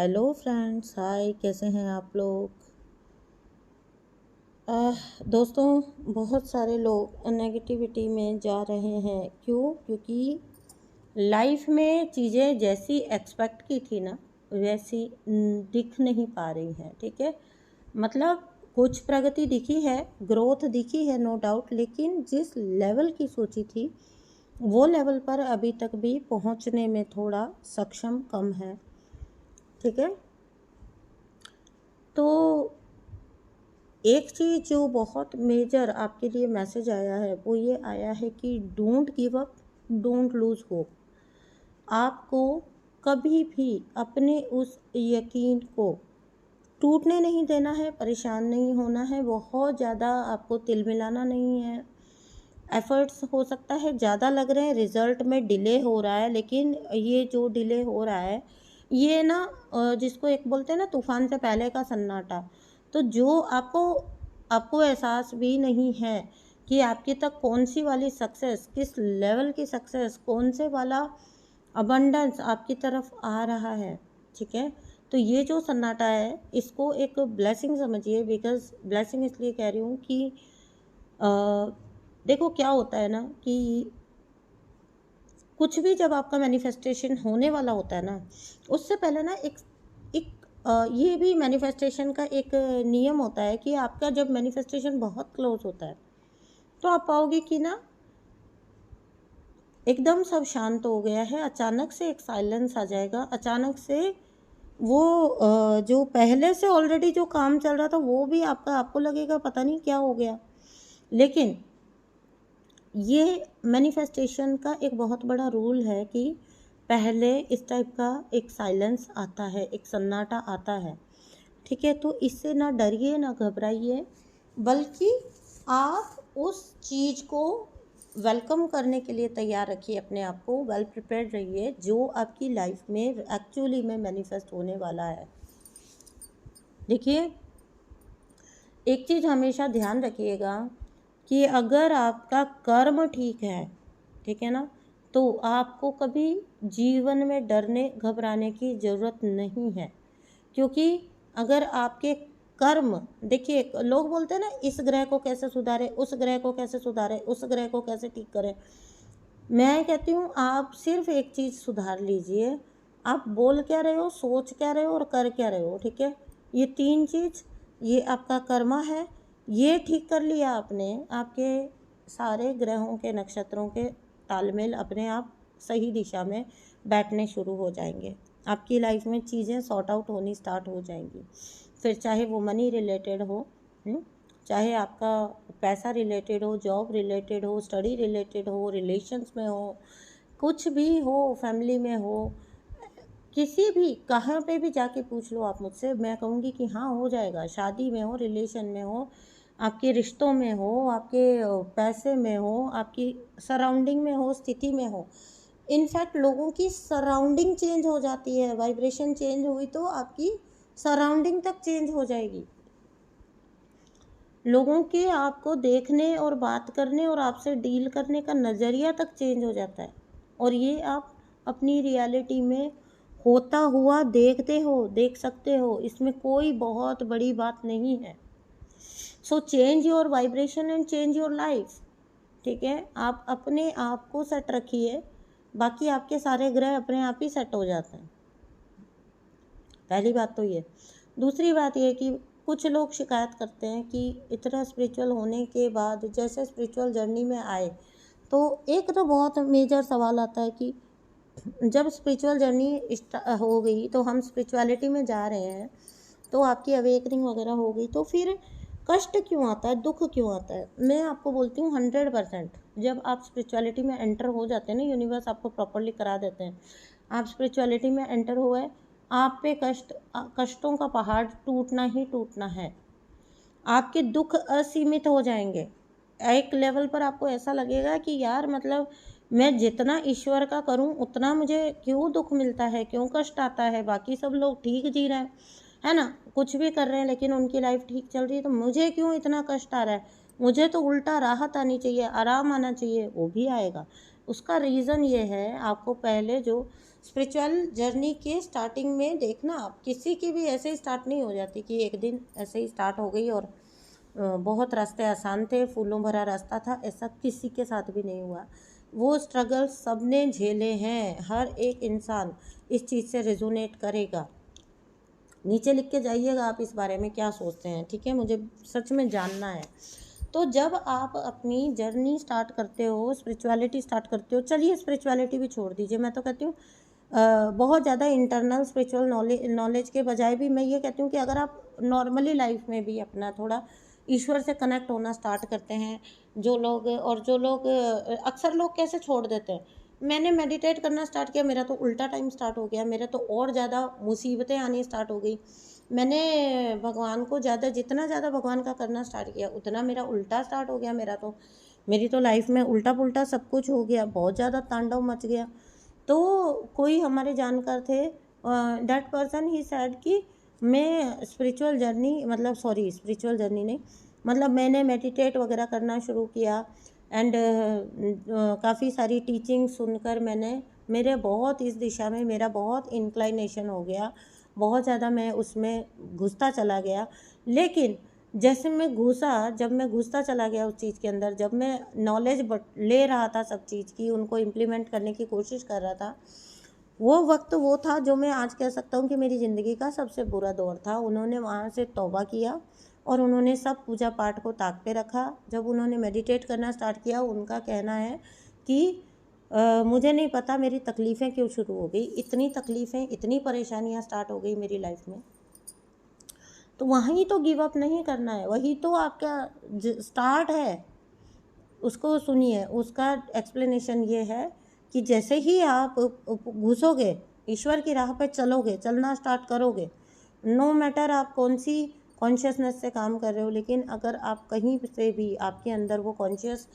Hello friends, हाय, कैसे हैं आप लोग। दोस्तों, बहुत सारे लोग नेगेटिविटी में जा रहे हैं। क्यों? क्योंकि लाइफ में चीज़ें जैसी एक्सपेक्ट की थी ना, वैसी दिख नहीं पा रही हैं। ठीक है, मतलब कुछ प्रगति दिखी है, ग्रोथ दिखी है, नो डाउट, लेकिन जिस लेवल की सोची थी वो लेवल पर अभी तक भी पहुंचने में थोड़ा सक्षम कम है। ठीक है, तो एक चीज़ जो बहुत मेजर आपके लिए मैसेज आया है वो ये आया है कि don't give up, don't lose hope. आपको कभी भी अपने उस यकीन को टूटने नहीं देना है, परेशान नहीं होना है, बहुत ज़्यादा आपको तिलमिलाना नहीं है। एफर्ट्स हो सकता है ज़्यादा लग रहे हैं, रिज़ल्ट में डिले हो रहा है, लेकिन ये जो डिले हो रहा है ये ना जिसको एक बोलते हैं ना, तूफान से पहले का सन्नाटा। तो जो आपको आपको एहसास भी नहीं है कि आपकी तक कौन सी वाली सक्सेस, किस लेवल की सक्सेस, कौन से वाला अबंडेंस आपकी तरफ आ रहा है। ठीक है, तो ये जो सन्नाटा है इसको एक ब्लेसिंग समझिए। बिकॉज ब्लेसिंग इसलिए कह रही हूँ कि देखो क्या होता है ना कि कुछ भी जब आपका मैनिफेस्टेशन होने वाला होता है ना, उससे पहले ना एक एक ये भी मैनिफेस्टेशन का एक नियम होता है कि आपका जब मैनिफेस्टेशन बहुत क्लोज होता है तो आप पाओगे कि ना एकदम सब शांत हो गया है, अचानक से एक साइलेंस आ जाएगा, अचानक से वो जो पहले से ऑलरेडी जो काम चल रहा था वो भी आपको लगेगा पता नहीं क्या हो गया। लेकिन ये मैनिफेस्टेशन का एक बहुत बड़ा रूल है कि पहले इस टाइप का एक साइलेंस आता है, एक सन्नाटा आता है। ठीक है, तो इससे ना डरिए ना घबराइए, बल्कि आप उस चीज़ को वेलकम करने के लिए तैयार रखिए, अपने आप को वेल प्रिपेयर्ड रहिए जो आपकी लाइफ में एक्चुअली में मैनिफेस्ट होने वाला है। देखिए, एक चीज़ हमेशा ध्यान रखिएगा कि अगर आपका कर्म ठीक है, ठीक है ना, तो आपको कभी जीवन में डरने घबराने की ज़रूरत नहीं है। क्योंकि अगर आपके कर्म, देखिए लोग बोलते हैं ना, इस ग्रह को कैसे सुधारे, उस ग्रह को कैसे सुधारे, उस ग्रह को कैसे ठीक करें। मैं कहती हूँ आप सिर्फ एक चीज़ सुधार लीजिए, आप बोल क्या रहे हो, सोच क्या रहे हो और कर क्या रहे हो। ठीक है, ये तीन चीज़, ये आपका कर्मा है, ये ठीक कर लिया आपने, आपके सारे ग्रहों के नक्षत्रों के तालमेल अपने आप सही दिशा में बैठने शुरू हो जाएंगे। आपकी लाइफ में चीज़ें सॉर्ट आउट होनी स्टार्ट हो जाएंगी। फिर चाहे वो मनी रिलेटेड हो, चाहे आपका पैसा रिलेटेड हो, जॉब रिलेटेड हो, स्टडी रिलेटेड हो, रिलेशंस में हो, कुछ भी हो, फैमिली में हो, किसी भी कहाँ पे भी जाके पूछ लो आप मुझसे, मैं कहूँगी कि हाँ हो जाएगा। शादी में हो, रिलेशन में हो, आपके रिश्तों में हो, आपके पैसे में हो, आपकी सराउंडिंग में हो, स्थिति में हो। इनफैक्ट लोगों की सराउंडिंग चेंज हो जाती है, वाइब्रेशन चेंज हुई तो आपकी सराउंडिंग तक चेंज हो जाएगी। लोगों के आपको देखने और बात करने और आपसे डील करने का नज़रिया तक चेंज हो जाता है, और ये आप अपनी रियलिटी में होता हुआ देखते हो, देख सकते हो, इसमें कोई बहुत बड़ी बात नहीं है। So change your vibration and change your life. ठीक है, आप अपने आप को सेट रखिए, बाकी आपके सारे ग्रह अपने आप ही सेट हो जाते हैं। पहली बात तो ये। दूसरी बात ये कि कुछ लोग शिकायत करते हैं कि इतना स्पिरिचुअल होने के बाद जैसे स्पिरिचुअल जर्नी में आए तो एक तो बहुत मेजर सवाल आता है कि जब स्पिरिचुअल जर्नी हो गई, तो हम स्पिरिचुअलिटी में जा रहे हैं, तो आपकी अवेकनिंग वगैरह हो गई, तो फिर कष्ट क्यों आता है, दुख क्यों आता है। मैं आपको बोलती हूँ 100% जब आप स्पिरिचुअलिटी में एंटर हो जाते हैं ना, यूनिवर्स आपको प्रॉपरली करा देते हैं, आप स्पिरिचुअलिटी में एंटर हुए, आप पे कष्टों का पहाड़ टूटना ही टूटना है। आपके दुख असीमित हो जाएंगे। एक लेवल पर आपको ऐसा लगेगा कि यार, मतलब मैं जितना ईश्वर का करूं उतना मुझे क्यों दुख मिलता है, क्यों कष्ट आता है। बाकी सब लोग ठीक जी रहे हैं, है ना, कुछ भी कर रहे हैं, लेकिन उनकी लाइफ ठीक चल रही है, तो मुझे क्यों इतना कष्ट आ रहा है। मुझे तो उल्टा राहत आनी चाहिए, आराम आना चाहिए, वो भी आएगा। उसका रीज़न ये है, आपको पहले जो स्पिरिचुअल जर्नी के स्टार्टिंग में देखना, आप किसी की भी ऐसे ही स्टार्ट नहीं हो जाती कि एक दिन ऐसे ही स्टार्ट हो गई और बहुत रास्ते आसान थे, फूलों भरा रास्ता था, ऐसा किसी के साथ भी नहीं हुआ। वो स्ट्रगल सबने झेले हैं, हर एक इंसान इस चीज़ से रेजोनेट करेगा। नीचे लिख के जाइएगा आप इस बारे में क्या सोचते हैं, ठीक है, मुझे सच में जानना है। तो जब आप अपनी जर्नी स्टार्ट करते हो, स्पिरिचुअलिटी स्टार्ट करते हो, चलिए स्पिरिचुअलिटी भी छोड़ दीजिए, मैं तो कहती हूँ बहुत ज़्यादा इंटरनल स्पिरिचुअल नॉलेज के बजाय भी मैं ये कहती हूँ कि अगर आप नॉर्मली लाइफ में भी अपना थोड़ा ईश्वर से कनेक्ट होना स्टार्ट करते हैं, जो लोग अक्सर लोग कैसे छोड़ देते हैं, मैंने मेडिटेट करना स्टार्ट किया, मेरा तो उल्टा टाइम स्टार्ट हो गया, मेरा तो और ज़्यादा मुसीबतें आनी स्टार्ट हो गई। मैंने भगवान को जितना ज़्यादा भगवान का करना स्टार्ट किया उतना मेरा उल्टा स्टार्ट हो गया, मेरी तो लाइफ में उल्टा पुल्टा सब कुछ हो गया, बहुत ज़्यादा तांडव मच गया। तो कोई हमारे जानकार थे, दैट पर्सन ही सैड कि मैं स्पिरिचुअल जर्नी नहीं, मतलब मैंने मेडिटेट वगैरह करना शुरू किया एंड काफ़ी सारी टीचिंग सुनकर मेरे बहुत इस दिशा में मेरा बहुत इंक्लाइनेशन हो गया, बहुत ज़्यादा मैं उसमें घुसता चला गया। लेकिन जब मैं घुसता चला गया उस चीज़ के अंदर, जब मैं नॉलेज ले रहा था सब चीज़ की, उनको इम्प्लीमेंट करने की कोशिश कर रहा था, वो वक्त वो था जो मैं आज कह सकता हूँ कि मेरी ज़िंदगी का सबसे बुरा दौर था। उन्होंने वहाँ से तौबा किया और उन्होंने सब पूजा पाठ को ताक पे रखा। जब उन्होंने मेडिटेट करना स्टार्ट किया, उनका कहना है कि मुझे नहीं पता मेरी तकलीफ़ें क्यों शुरू हो गई, इतनी तकलीफ़ें, इतनी परेशानियाँ स्टार्ट हो गई मेरी लाइफ में। तो वहीं तो गिव अप नहीं करना है, वही तो आपका स्टार्ट है। उसको सुनिए, उसका एक्सप्लेनेशन ये है कि जैसे ही आप घुसोगे, ईश्वर की राह पे चलना स्टार्ट करोगे, नो मैटर आप कौन सी कॉन्शियसनेस से काम कर रहे हो, लेकिन अगर आप कहीं से भी आपके अंदर वो कॉन्शियस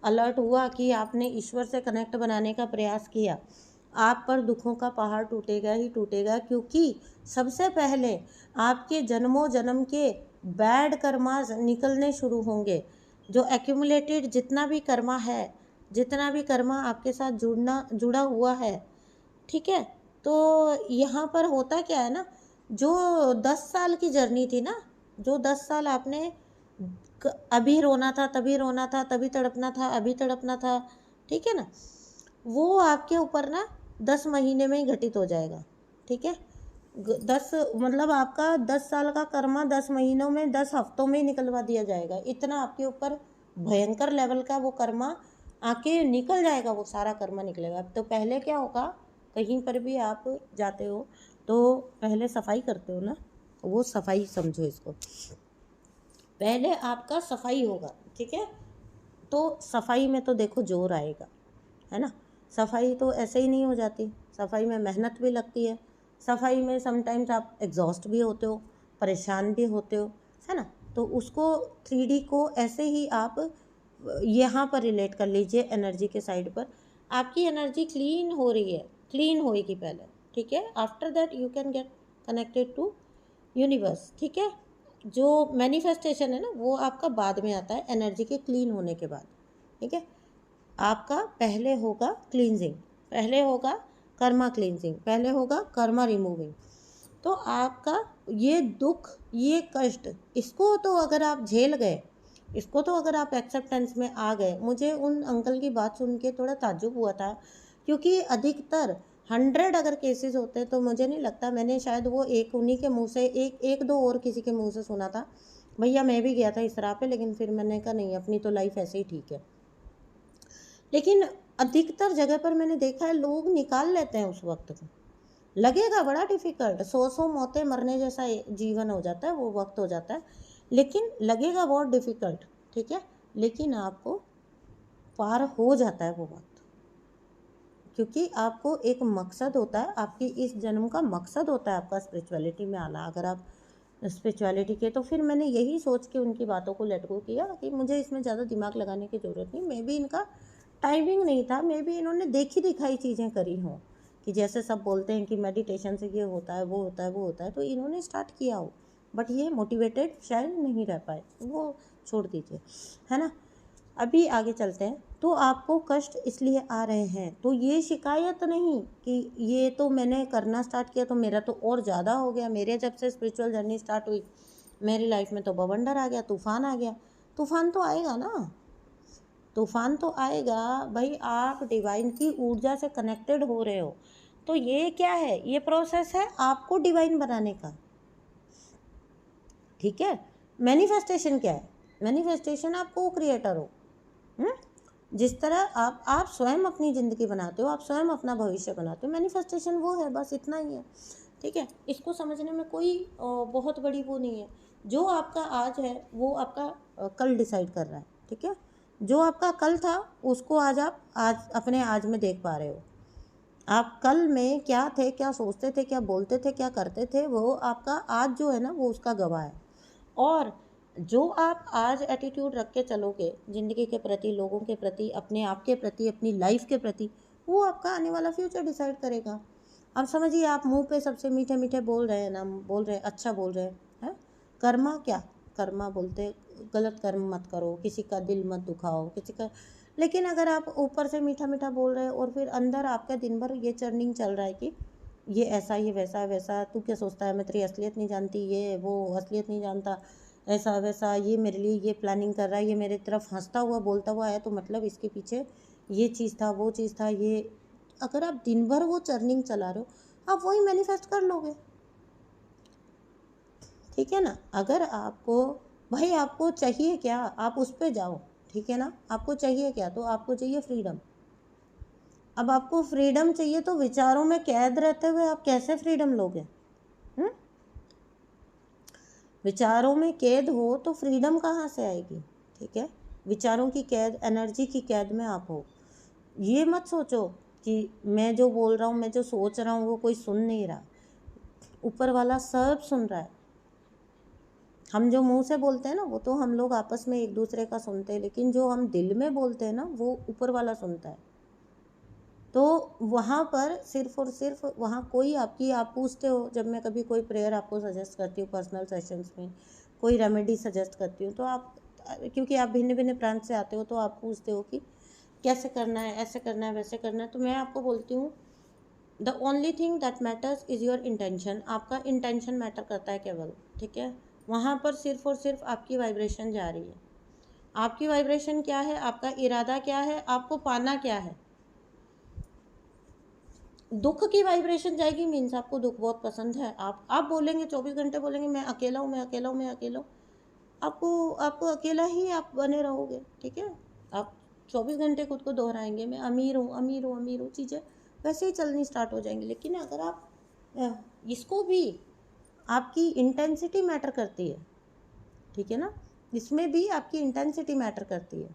अलर्ट हुआ कि आपने ईश्वर से कनेक्ट बनाने का प्रयास किया, आप पर दुखों का पहाड़ टूटेगा ही टूटेगा। क्योंकि सबसे पहले आपके जन्मों जन्म के बैड कर्मा निकलने शुरू होंगे, जो एक्यूमुलेटेड जितना भी कर्मा आपके साथ जुड़ा हुआ है, ठीक है। तो यहाँ पर होता क्या है ना, जो 10 साल की जर्नी थी ना, जो 10 साल आपने अभी रोना था, तभी रोना था, तभी तड़पना था, अभी तड़पना था, ठीक है ना, वो आपके ऊपर ना 10 महीने में ही घटित हो जाएगा, ठीक है। 10 मतलब आपका 10 साल का कर्मा 10 महीनों में, 10 हफ्तों में ही निकलवा दिया जाएगा। इतना आपके ऊपर भयंकर लेवल का वो कर्मा आके निकल जाएगा, वो सारा कर्मा निकलेगा। तो पहले क्या होगा, कहीं पर भी आप जाते हो तो पहले सफाई करते हो ना, वो सफाई समझो इसको, पहले आपका सफाई होगा, ठीक है। तो सफाई में तो देखो जोर आएगा, है ना। सफाई तो ऐसे ही नहीं हो जाती, सफाई में मेहनत भी लगती है, सफाई में समटाइम्स आप एग्जॉस्ट भी होते हो, परेशान भी होते हो, है ना। तो उसको 3D को ऐसे ही आप यहाँ पर रिलेट कर लीजिए, एनर्जी के साइड पर आपकी एनर्जी क्लीन हो रही है, क्लीन होएगी पहले, ठीक है। After that you can get connected to universe, ठीक है। जो मैनिफेस्टेशन है ना, वो आपका बाद में आता है, एनर्जी के क्लीन होने के बाद, ठीक है। आपका पहले होगा क्लींजिंग, पहले होगा कर्मा क्लींजिंग, पहले होगा कर्मा रिमूविंग। तो आपका ये दुख, ये कष्ट, इसको तो अगर आप झेल गए, इसको तो अगर आप एक्सेप्टेंस में आ गए, मुझे उन अंकल की बात सुन के थोड़ा ताज्जुब हुआ था, क्योंकि अधिकतर 100 अगर केसेस होते तो मुझे नहीं लगता, मैंने शायद वो एक उन्हीं के मुंह से, एक दो और किसी के मुंह से सुना था, भैया मैं भी गया था इस राह पे, लेकिन फिर मैंने कहा नहीं, अपनी तो लाइफ ऐसे ही ठीक है। लेकिन अधिकतर जगह पर मैंने देखा है लोग निकाल लेते हैं उस वक्त को, लगेगा बड़ा डिफिकल्ट, 100 मौतें मरने जैसा जीवन हो जाता है, वो वक्त हो जाता है, लेकिन लगेगा बहुत डिफिकल्ट, ठीक है। लेकिन आपको पार हो जाता है वो वक्त, क्योंकि आपको एक मकसद होता है, आपकी इस जन्म का मकसद होता है आपका स्पिरिचुअलिटी में आना। अगर आप स्पिरिचुअलिटी के, तो फिर मैंने यही सोच के उनकी बातों को लेट गो किया कि मुझे इसमें ज़्यादा दिमाग लगाने की ज़रूरत नहीं, मे बी इनका टाइमिंग नहीं था, मे बी इन्होंने देखी दिखाई चीज़ें करी हों, कि जैसे सब बोलते हैं कि मेडिटेशन से ये होता है, वो होता है, वो होता है, तो इन्होंने स्टार्ट किया हो, बट ये मोटिवेटेड शायद नहीं रह पाए, वो छोड़ दीजिए, है ना। अभी आगे चलते हैं। तो आपको कष्ट इसलिए आ रहे हैं। तो ये शिकायत नहीं कि ये तो मैंने करना स्टार्ट किया तो मेरा तो और ज़्यादा हो गया, मेरे जब से स्पिरिचुअल जर्नी स्टार्ट हुई मेरी लाइफ में तो बवंडर आ गया, तूफान आ गया। तूफान तो आएगा ना, तूफान तो आएगा भाई। आप डिवाइन की ऊर्जा से कनेक्टेड हो रहे हो, तो ये क्या है, ये प्रोसेस है आपको डिवाइन बनाने का। ठीक है। मैनिफेस्टेशन क्या है? मैनिफेस्टेशन आप को क्रिएटर हो। जिस तरह आप स्वयं अपनी ज़िंदगी बनाते हो, आप स्वयं अपना भविष्य बनाते हो, मैनिफेस्टेशन वो है, बस इतना ही है। ठीक है। इसको समझने में कोई बहुत बड़ी वो नहीं है। जो आपका आज है वो आपका कल डिसाइड कर रहा है। ठीक है। जो आपका कल था उसको आज आप अपने आज में देख पा रहे हो। आप कल में क्या थे, क्या सोचते थे, क्या बोलते थे, क्या करते थे, वो आपका आज जो है ना वो उसका गवाह है। और जो आप आज एटीट्यूड रख के चलोगे ज़िंदगी के प्रति, लोगों के प्रति, अपने आप के प्रति, अपनी लाइफ के प्रति, वो आपका आने वाला फ्यूचर डिसाइड करेगा। अब समझिए, आप मुंह पे सबसे मीठे मीठे बोल रहे हैं ना, बोल रहे हैं, अच्छा बोल रहे हैं, कर्मा क्या, कर्मा बोलते गलत कर्म मत करो, किसी का दिल मत दुखाओ, किसी का। लेकिन अगर आप ऊपर से मीठा मीठा बोल रहे हो और फिर अंदर आपका दिन भर ये चर्निंग चल रहा है कि ये ऐसा, ये वैसा वैसा, तू क्या सोचता है, मैं तेरी असलियत नहीं जानती, ये वो असलियत नहीं जानता, ऐसा वैसा, ये मेरे लिए ये प्लानिंग कर रहा है, ये मेरे तरफ हंसता हुआ बोलता हुआ है, तो मतलब इसके पीछे ये चीज़ था, वो चीज़ था, ये। अगर आप दिन भर वो चर्निंग चला रहे हो, आप वही मैनिफेस्ट कर लोगे। ठीक है ना। अगर आपको भाई आपको चाहिए क्या, आप उस पर जाओ। ठीक है ना। आपको चाहिए क्या, तो आपको चाहिए फ्रीडम। अब आपको फ्रीडम चाहिए तो विचारों में कैद रहते हुए आप कैसे फ्रीडम लोगे? विचारों में कैद हो तो फ्रीडम कहाँ से आएगी? ठीक है। विचारों की कैद, एनर्जी की कैद में आप हो। ये मत सोचो कि मैं जो बोल रहा हूँ, मैं जो सोच रहा हूँ वो कोई सुन नहीं रहा। ऊपर वाला सब सुन रहा है। हम जो मुंह से बोलते हैं ना वो तो हम लोग आपस में एक दूसरे का सुनते हैं, लेकिन जो हम दिल में बोलते हैं ना वो ऊपर वाला सुनता है। तो वहाँ पर सिर्फ और सिर्फ वहाँ कोई आपकी, आप पूछते हो, जब मैं कभी कोई प्रेयर आपको सजेस्ट करती हूँ पर्सनल सेशंस में, कोई रेमेडी सजेस्ट करती हूँ, तो आप, क्योंकि आप भिन्न भिन्न प्रांत से आते हो, तो आप पूछते हो कि कैसे करना है, ऐसे करना है, वैसे करना है। तो मैं आपको बोलती हूँ the only thing that matters is your intention. आपका इंटेंशन मैटर करता है केवल। ठीक है। वहाँ पर सिर्फ और सिर्फ आपकी वाइब्रेशन जा रही है। आपकी वाइब्रेशन क्या है, आपका इरादा क्या है, आपको पाना क्या है। दुख की वाइब्रेशन जाएगी, मीन्स आपको दुख बहुत पसंद है। आप बोलेंगे 24 घंटे बोलेंगे मैं अकेला हूँ, मैं अकेला हूँ, मैं अकेला हूँ, आपको अकेला ही आप बने रहोगे। ठीक है। आप 24 घंटे खुद को दोहराएंगे, मैं अमीर हूँ, अमीर हूँ, अमीर हूँ, चीज़ें वैसे ही चलनी स्टार्ट हो जाएंगी। लेकिन अगर आप इसको भी, आपकी इंटेंसिटी मैटर करती है। ठीक है ना। इसमें भी आपकी इंटेंसिटी मैटर करती है।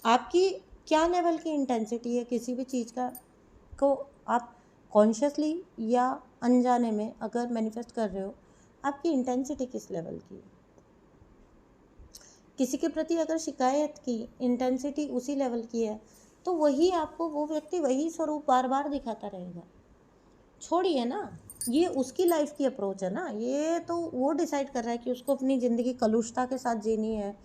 आपकी क्या लेवल की इंटेंसिटी है किसी भी चीज़ का, को आप कॉन्शियसली या अनजाने में अगर मैनिफेस्ट कर रहे हो, आपकी इंटेंसिटी किस लेवल की है। किसी के प्रति अगर शिकायत की इंटेंसिटी उसी लेवल की है, तो वही आपको, वो व्यक्ति वही स्वरूप बार बार दिखाता रहेगा। छोड़िए ना, ये उसकी लाइफ की अप्रोच है ना, ये तो वो डिसाइड कर रहा है कि उसको अपनी ज़िंदगी कलुषता के साथ जीनी है।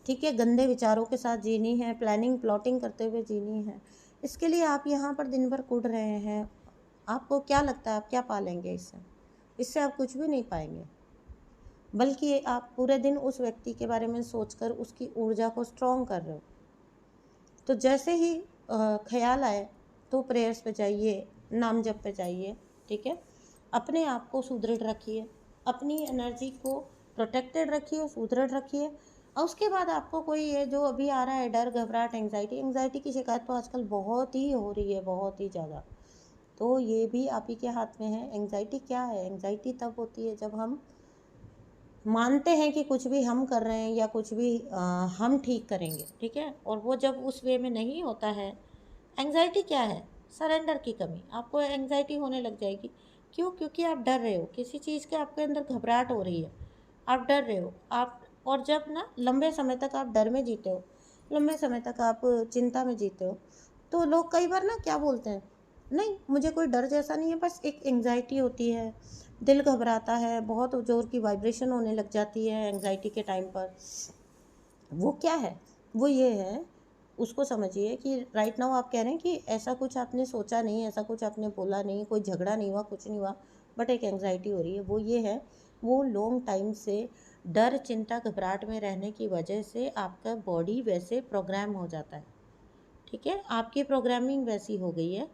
ठीक है। गंदे विचारों के साथ जीनी है, प्लानिंग प्लॉटिंग करते हुए जीनी है। इसके लिए आप यहाँ पर दिन भर कूद रहे हैं। आपको क्या लगता है आप क्या पालेंगे इससे? इससे आप कुछ भी नहीं पाएंगे, बल्कि आप पूरे दिन उस व्यक्ति के बारे में सोचकर उसकी ऊर्जा को स्ट्रॉन्ग कर रहे हो। तो जैसे ही ख्याल आए तो प्रेयर्स पे जाइए, नाम जप पे जाइए। ठीक है। अपने आप को सुदृढ़ रखिए, अपनी एनर्जी को प्रोटेक्टेड रखिए, सुदृढ़ रखिए। और उसके बाद आपको कोई ये जो अभी आ रहा है डर, घबराहट, एंग्जाइटी की शिकायत तो आजकल बहुत ही हो रही है, बहुत ही ज़्यादा। तो ये भी आप ही के हाथ में है। एंग्जाइटी क्या है? एंग्जाइटी तब होती है जब हम मानते हैं कि कुछ भी हम कर रहे हैं या कुछ भी हम ठीक करेंगे। ठीक है। और वो जब उस वे में नहीं होता है। एंग्जाइटी क्या है? सरेंडर की कमी। आपको एंग्जाइटी होने लग जाएगी। क्यों? क्योंकि आप डर रहे हो किसी चीज़ के, आपके अंदर घबराहट हो रही है, आप डर रहे हो। आप, और जब ना लंबे समय तक आप डर में जीते हो, लंबे समय तक आप चिंता में जीते हो, तो लोग कई बार ना क्या बोलते हैं, नहीं मुझे कोई डर जैसा नहीं है, बस एक एंग्जाइटी होती है, दिल घबराता है, बहुत ज़ोर की वाइब्रेशन होने लग जाती है एंग्जाइटी के टाइम पर। वो क्या है? वो ये है उसको समझिए कि राइट नाउ आप कह रहे हैं कि ऐसा कुछ आपने सोचा नहीं, ऐसा कुछ आपने बोला नहीं, कोई झगड़ा नहीं हुआ, कुछ नहीं हुआ, बट एक एंग्जाइटी हो रही है। वो ये है, वो लॉन्ग टाइम से डर, चिंता, घबराहट में रहने की वजह से आपका बॉडी वैसे प्रोग्राम हो जाता है। ठीक है, आपकी प्रोग्रामिंग वैसी हो गई है,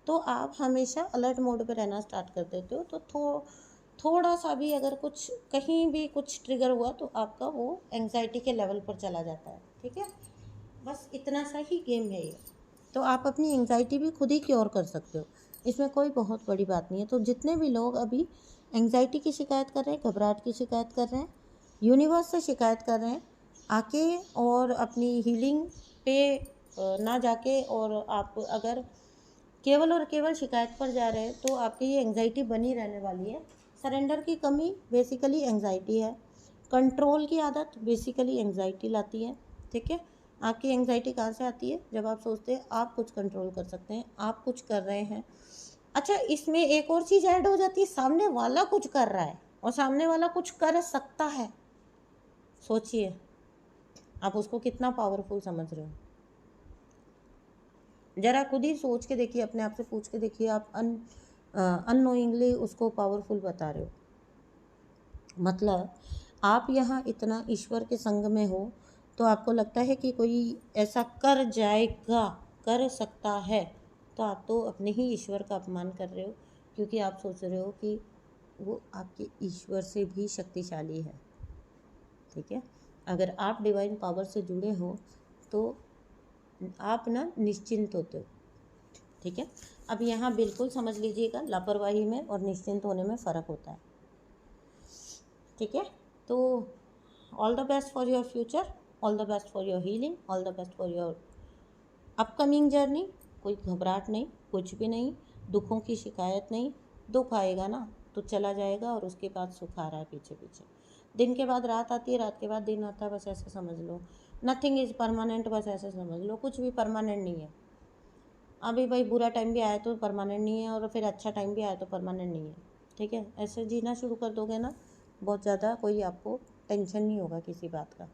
तो आप हमेशा अलर्ट मोड पे रहना स्टार्ट कर देते हो। तो थोड़ा सा भी अगर कुछ कहीं भी कुछ ट्रिगर हुआ तो आपका वो एंग्जाइटी के लेवल पर चला जाता है। ठीक है, बस इतना सा ही गेम है ये। तो आप अपनी एंग्जाइटी भी खुद ही क्योर कर सकते हो, इसमें कोई बहुत बड़ी बात नहीं है। तो जितने भी लोग अभी एंग्जाइटी की शिकायत कर रहे हैं, घबराहट की शिकायत कर रहे हैं, यूनिवर्स से शिकायत कर रहे हैं, आके और अपनी हीलिंग पे ना जाके, और आप अगर केवल और केवल शिकायत पर जा रहे हैं तो आपकी ये एंग्जाइटी बनी रहने वाली है। सरेंडर की कमी बेसिकली एंग्जाइटी है, कंट्रोल की आदत बेसिकली एंग्जाइटी लाती है। ठीक है, आपकी एंग्जाइटी कहाँ से आती है? जब आप सोचते हैं आप कुछ कंट्रोल कर सकते हैं, आप कुछ कर रहे हैं। अच्छा, इसमें एक और चीज़ ऐड हो जाती है, सामने वाला कुछ कर रहा है और सामने वाला कुछ कर सकता है। सोचिए आप उसको कितना पावरफुल समझ रहे हो। जरा खुद ही सोच के देखिए, अपने आप से पूछ के देखिए, आप अननोइंगली उसको पावरफुल बता रहे हो। मतलब आप यहाँ इतना ईश्वर के संग में हो तो आपको लगता है कि कोई ऐसा कर जाएगा, कर सकता है, तो आप तो अपने ही ईश्वर का अपमान कर रहे हो, क्योंकि आप सोच रहे हो कि वो आपके ईश्वर से भी शक्तिशाली है। ठीक है, अगर आप डिवाइन पावर से जुड़े हो तो आप ना निश्चिंत होते हो। ठीक है, अब यहाँ बिल्कुल समझ लीजिएगा, लापरवाही में और निश्चिंत होने में फ़र्क होता है। ठीक है, तो all the best for your future, all the best for your healing, all the best for your upcoming journey. कोई घबराहट नहीं, कुछ भी नहीं, दुखों की शिकायत नहीं। दुख आएगा ना तो चला जाएगा, और उसके बाद सुख आ रहा है पीछे पीछे। दिन के बाद रात आती है, रात के बाद दिन आता है, बस ऐसे समझ लो। नथिंग इज़ परमानेंट, बस ऐसे समझ लो, कुछ भी परमानेंट नहीं है। अभी भाई बुरा टाइम भी आया तो परमानेंट नहीं है, और फिर अच्छा टाइम भी आया तो परमानेंट नहीं है। ठीक है, ऐसे जीना शुरू कर दोगे ना, बहुत ज़्यादा कोई आपको टेंशन नहीं होगा किसी बात का।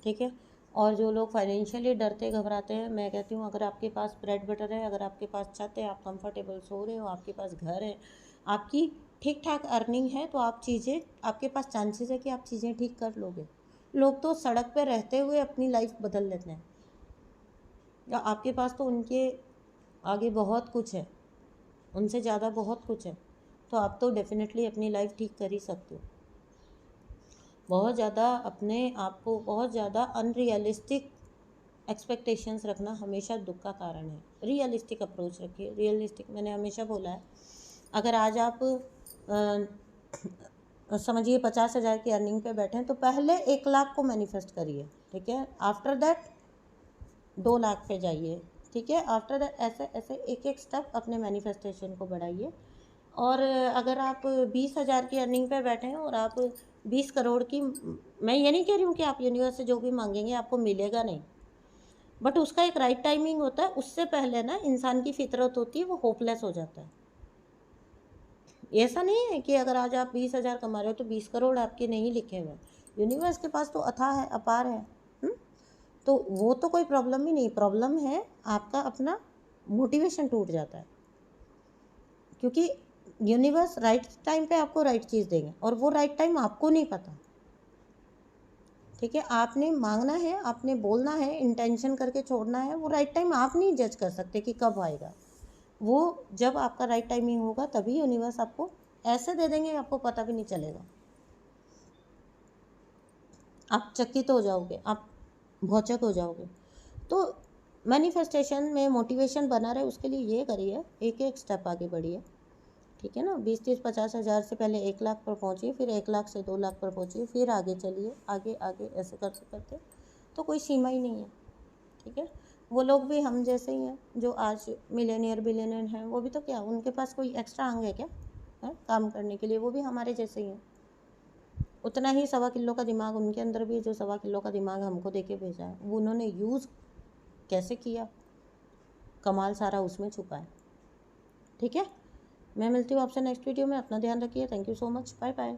ठीक है, और जो लोग फाइनेंशियली डरते घबराते हैं, मैं कहती हूँ अगर आपके पास ब्रेड बटर है, अगर आपके पास छत है, आप कंफर्टेबल सो रहे हो, आपके पास घर है, आपकी ठीक ठाक अर्निंग है, तो आप चीज़ें, आपके पास चांसेस है कि आप चीज़ें ठीक कर लोगे। लोग तो सड़क पर रहते हुए अपनी लाइफ बदल लेते हैं, या आपके पास तो उनके आगे बहुत कुछ है, उनसे ज़्यादा बहुत कुछ है, तो आप तो डेफिनेटली अपनी लाइफ ठीक कर ही सकते हो। बहुत ज़्यादा अपने आप को, बहुत ज़्यादा अनरियलिस्टिक एक्सपेक्टेशंस रखना हमेशा दुख का कारण है। रियलिस्टिक अप्रोच रखिए, रियलिस्टिक, मैंने हमेशा बोला है, अगर आज आप समझिए 50,000 की अर्निंग पे बैठे हैं तो पहले 1 लाख को मैनिफेस्ट करिए। ठीक है, आफ्टर दैट 2 लाख पे जाइए। ठीक है, आफ्टर दैट ऐसे ऐसे एक एक स्टेप अपने मैनिफेस्टेशन को बढ़ाइए। और अगर आप 20,000 की अर्निंग पे बैठे हैं और आप 20 करोड़ की, मैं ये नहीं कह रही हूँ कि आप यूनिवर्स से जो भी मांगेंगे आपको मिलेगा नहीं, बट उसका एक राइट टाइमिंग होता है। उससे पहले ना इंसान की फितरत होती है, वो होपलेस हो जाता है। ऐसा नहीं है कि अगर आज आप 20,000 कमा रहे हो तो 20 करोड़ आपके नहीं लिखे हुए, यूनिवर्स के पास तो अथाह है, अपार है। तो वो तो कोई प्रॉब्लम ही नहीं, प्रॉब्लम है आपका अपना मोटिवेशन टूट जाता है, क्योंकि यूनिवर्स राइट टाइम पे आपको राइट चीज़ देंगे, और वो राइट टाइम आपको नहीं पता। ठीक है, आपने मांगना है, आपने बोलना है, इंटेंशन करके छोड़ना है, वो राइट टाइम आप नहीं जज कर सकते कि कब आएगा। वो जब आपका राइट टाइमिंग होगा तभी यूनिवर्स आपको ऐसे दे देंगे, आपको पता भी नहीं चलेगा। आप चकित हो जाओगे, आप भौचक हो जाओगे। तो मैनिफेस्टेशन में मोटिवेशन बना रहे उसके लिए ये करिए, एक एक स्टेप आगे बढ़िए। ठीक है ना, 20, 30, 50 हज़ार से पहले 1 लाख पर पहुँचिए, फिर 1 लाख से 2 लाख पर पहुँचिए, फिर आगे चलिए, आगे आगे ऐसे करते करते तो कोई सीमा ही नहीं है। ठीक है, वो लोग भी हम जैसे ही हैं जो आज मिलेनियर बिलियनियर हैं, वो भी तो क्या, उनके पास कोई एक्स्ट्रा अंग है क्या है काम करने के लिए? वो भी हमारे जैसे ही हैं। उतना ही 1.25 किलो का दिमाग उनके अंदर भी है, जो 1.25 किलो का दिमाग हमको दे के भेजा है। वो उन्होंने यूज़ कैसे किया, कमाल सारा उसमें छुपा है। ठीक है, मैं मिलती हूँ आपसे नेक्स्ट वीडियो में। अपना ध्यान रखिए। Thank you so much, bye bye.